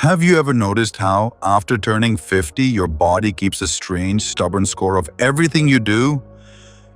Have you ever noticed how, after turning 50, your body keeps a strange, stubborn score of everything you do?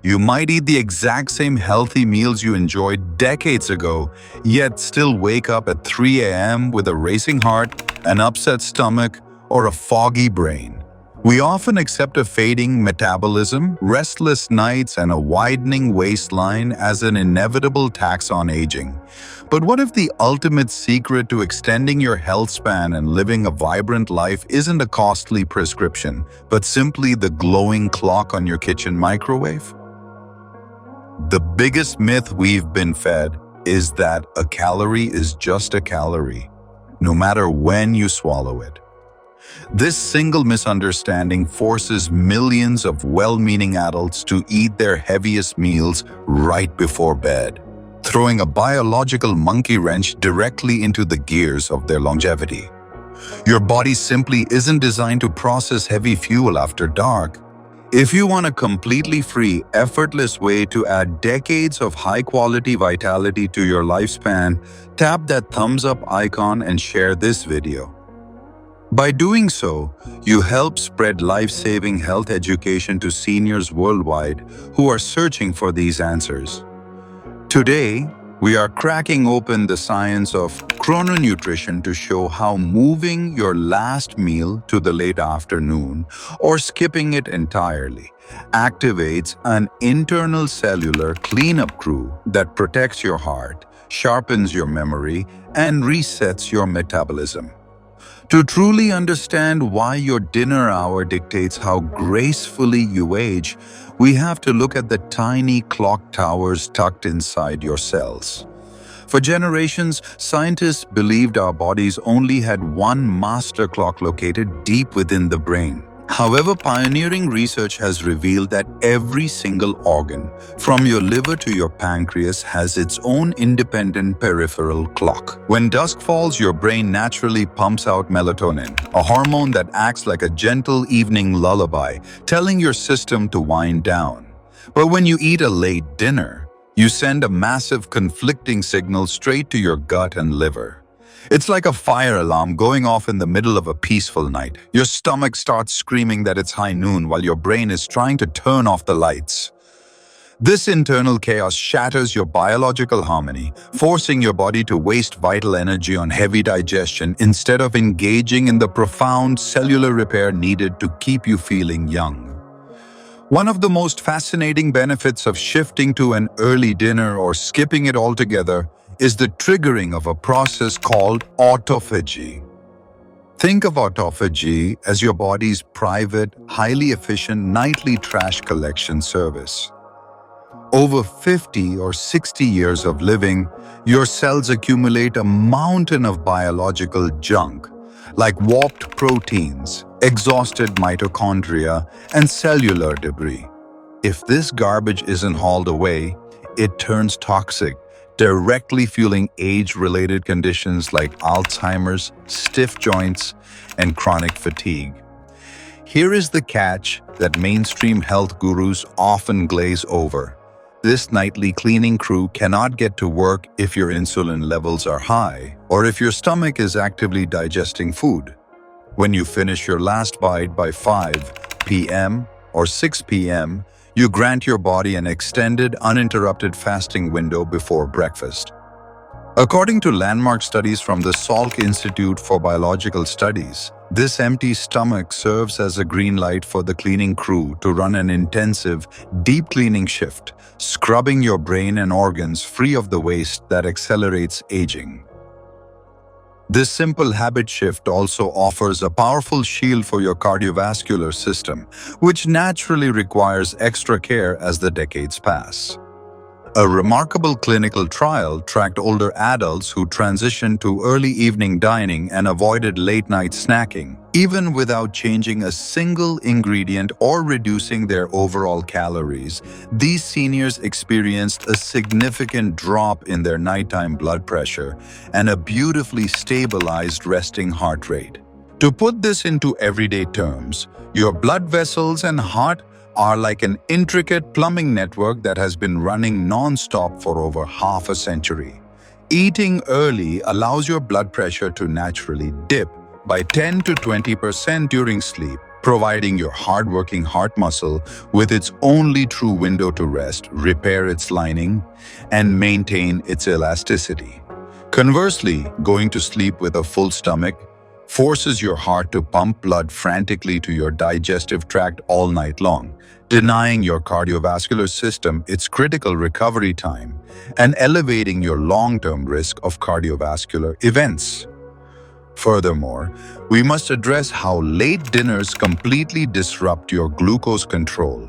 You might eat the exact same healthy meals you enjoyed decades ago, yet still wake up at 3 a.m. with a racing heart, an upset stomach, or a foggy brain. We often accept a fading metabolism, restless nights, and a widening waistline as an inevitable tax on aging. But what if the ultimate secret to extending your health span and living a vibrant life isn't a costly prescription, but simply the glowing clock on your kitchen microwave? The biggest myth we've been fed is that a calorie is just a calorie, no matter when you swallow it. This single misunderstanding forces millions of well-meaning adults to eat their heaviest meals right before bed, throwing a biological monkey wrench directly into the gears of their longevity. Your body simply isn't designed to process heavy fuel after dark. If you want a completely free, effortless way to add decades of high-quality vitality to your lifespan, tap that thumbs up icon and share this video. By doing so, you help spread life-saving health education to seniors worldwide who are searching for these answers. Today, we are cracking open the science of chrononutrition to show how moving your last meal to the late afternoon or skipping it entirely activates an internal cellular cleanup crew that protects your heart, sharpens your memory, and resets your metabolism. To truly understand why your dinner hour dictates how gracefully you age, we have to look at the tiny clock towers tucked inside your cells. For generations, scientists believed our bodies only had one master clock located deep within the brain. However, pioneering research has revealed that every single organ, from your liver to your pancreas, has its own independent peripheral clock. When dusk falls, your brain naturally pumps out melatonin, a hormone that acts like a gentle evening lullaby, telling your system to wind down. But when you eat a late dinner, you send a massive conflicting signal straight to your gut and liver. It's like a fire alarm going off in the middle of a peaceful night. Your stomach starts screaming that it's high noon while your brain is trying to turn off the lights. This internal chaos shatters your biological harmony, forcing your body to waste vital energy on heavy digestion instead of engaging in the profound cellular repair needed to keep you feeling young. One of the most fascinating benefits of shifting to an early dinner or skipping it altogether is the triggering of a process called autophagy. Think of autophagy as your body's private, highly efficient nightly trash collection service. Over 50 or 60 years of living, your cells accumulate a mountain of biological junk, like warped proteins, exhausted mitochondria, and cellular debris. If this garbage isn't hauled away, it turns toxic, directly fueling age-related conditions like Alzheimer's, stiff joints, and chronic fatigue. Here is the catch that mainstream health gurus often glaze over. This nightly cleaning crew cannot get to work if your insulin levels are high or if your stomach is actively digesting food. When you finish your last bite by 5 p.m. or 6 p.m., you grant your body an extended, uninterrupted fasting window before breakfast. According to landmark studies from the Salk Institute for Biological Studies, this empty stomach serves as a green light for the cleaning crew to run an intensive, deep cleaning shift, scrubbing your brain and organs free of the waste that accelerates aging. This simple habit shift also offers a powerful shield for your cardiovascular system, which naturally requires extra care as the decades pass. A remarkable clinical trial tracked older adults who transitioned to early evening dining and avoided late-night snacking, even without changing a single ingredient or reducing their overall calories. These seniors experienced a significant drop in their nighttime blood pressure and a beautifully stabilized resting heart rate. To put this into everyday terms, your blood vessels and heart are like an intricate plumbing network that has been running non-stop for over half a century. Eating early allows your blood pressure to naturally dip, by 10 to 20% during sleep, providing your hardworking heart muscle with its only true window to rest, repair its lining, and maintain its elasticity. Conversely, going to sleep with a full stomach forces your heart to pump blood frantically to your digestive tract all night long, denying your cardiovascular system its critical recovery time and elevating your long-term risk of cardiovascular events. Furthermore, we must address how late dinners completely disrupt your glucose control,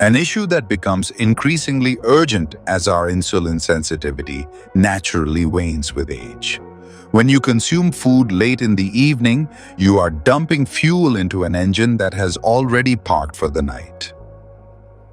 an issue that becomes increasingly urgent as our insulin sensitivity naturally wanes with age. When you consume food late in the evening, you are dumping fuel into an engine that has already parked for the night.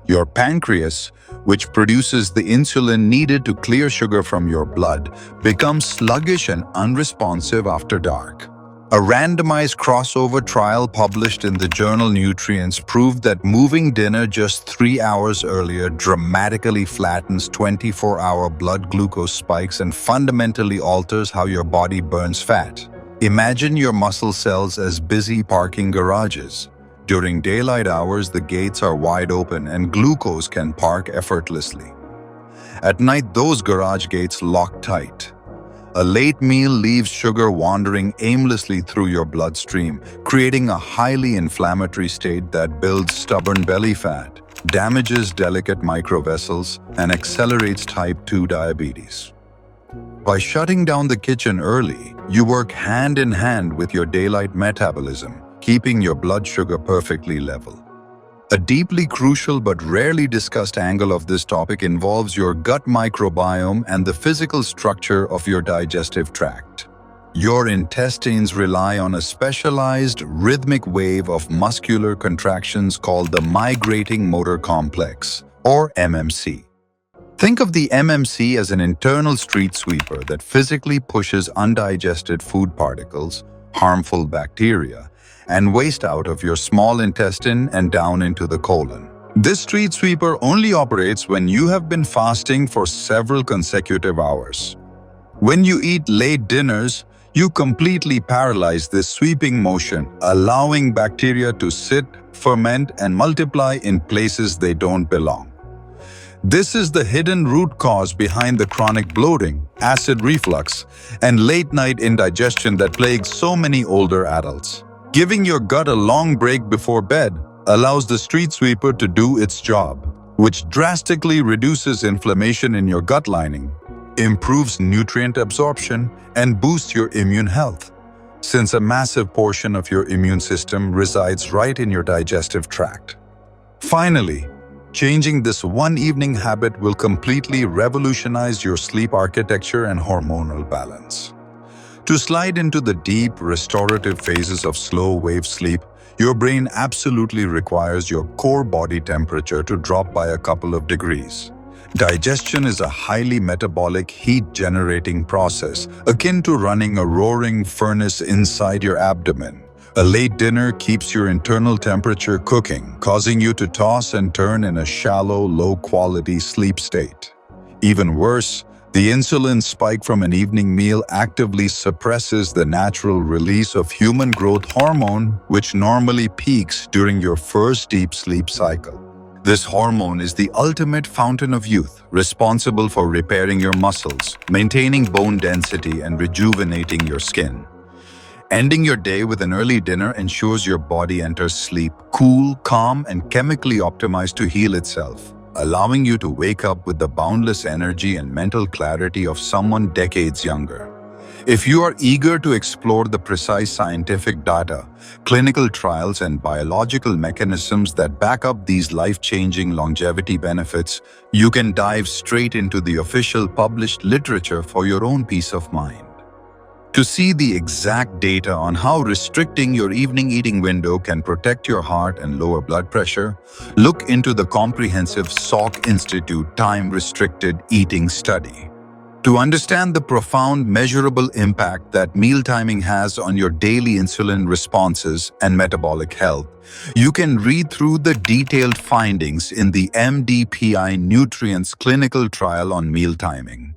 Your pancreas, which produces the insulin needed to clear sugar from your blood, becomes sluggish and unresponsive after dark. A randomized crossover trial published in the journal Nutrients proved that moving dinner just 3 hours earlier dramatically flattens 24-hour blood glucose spikes and fundamentally alters how your body burns fat. Imagine your muscle cells as busy parking garages. During daylight hours, the gates are wide open and glucose can park effortlessly. At night, those garage gates lock tight. A late meal leaves sugar wandering aimlessly through your bloodstream, creating a highly inflammatory state that builds stubborn belly fat, damages delicate microvessels, and accelerates type 2 diabetes. By shutting down the kitchen early, you work hand in hand with your daylight metabolism, keeping your blood sugar perfectly level. A deeply crucial but rarely discussed angle of this topic involves your gut microbiome and the physical structure of your digestive tract. Your intestines rely on a specialized rhythmic wave of muscular contractions called the migrating motor complex, or MMC. Think of the MMC as an internal street sweeper that physically pushes undigested food particles, harmful bacteria, and waste out of your small intestine and down into the colon. This street sweeper only operates when you have been fasting for several consecutive hours. When you eat late dinners, you completely paralyze this sweeping motion, allowing bacteria to sit, ferment, and multiply in places they don't belong. This is the hidden root cause behind the chronic bloating, acid reflux, and late-night indigestion that plagues so many older adults. Giving your gut a long break before bed allows the street sweeper to do its job, which drastically reduces inflammation in your gut lining, improves nutrient absorption, and boosts your immune health, since a massive portion of your immune system resides right in your digestive tract. Finally, changing this one evening habit will completely revolutionize your sleep architecture and hormonal balance. To slide into the deep, restorative phases of slow-wave sleep, your brain absolutely requires your core body temperature to drop by a couple of degrees. Digestion is a highly metabolic, heat-generating process, akin to running a roaring furnace inside your abdomen. A late dinner keeps your internal temperature cooking, causing you to toss and turn in a shallow, low-quality sleep state. Even worse, the insulin spike from an evening meal actively suppresses the natural release of human growth hormone, which normally peaks during your first deep sleep cycle. This hormone is the ultimate fountain of youth, responsible for repairing your muscles, maintaining bone density, and rejuvenating your skin. Ending your day with an early dinner ensures your body enters sleep cool, calm, and chemically optimized to heal itself, allowing you to wake up with the boundless energy and mental clarity of someone decades younger. If you are eager to explore the precise scientific data, clinical trials, and biological mechanisms that back up these life-changing longevity benefits, you can dive straight into the official published literature for your own peace of mind. To see the exact data on how restricting your evening eating window can protect your heart and lower blood pressure, look into the comprehensive Salk Institute time-restricted eating study. To understand the profound, measurable impact that meal timing has on your daily insulin responses and metabolic health, you can read through the detailed findings in the MDPI Nutrients clinical trial on meal timing.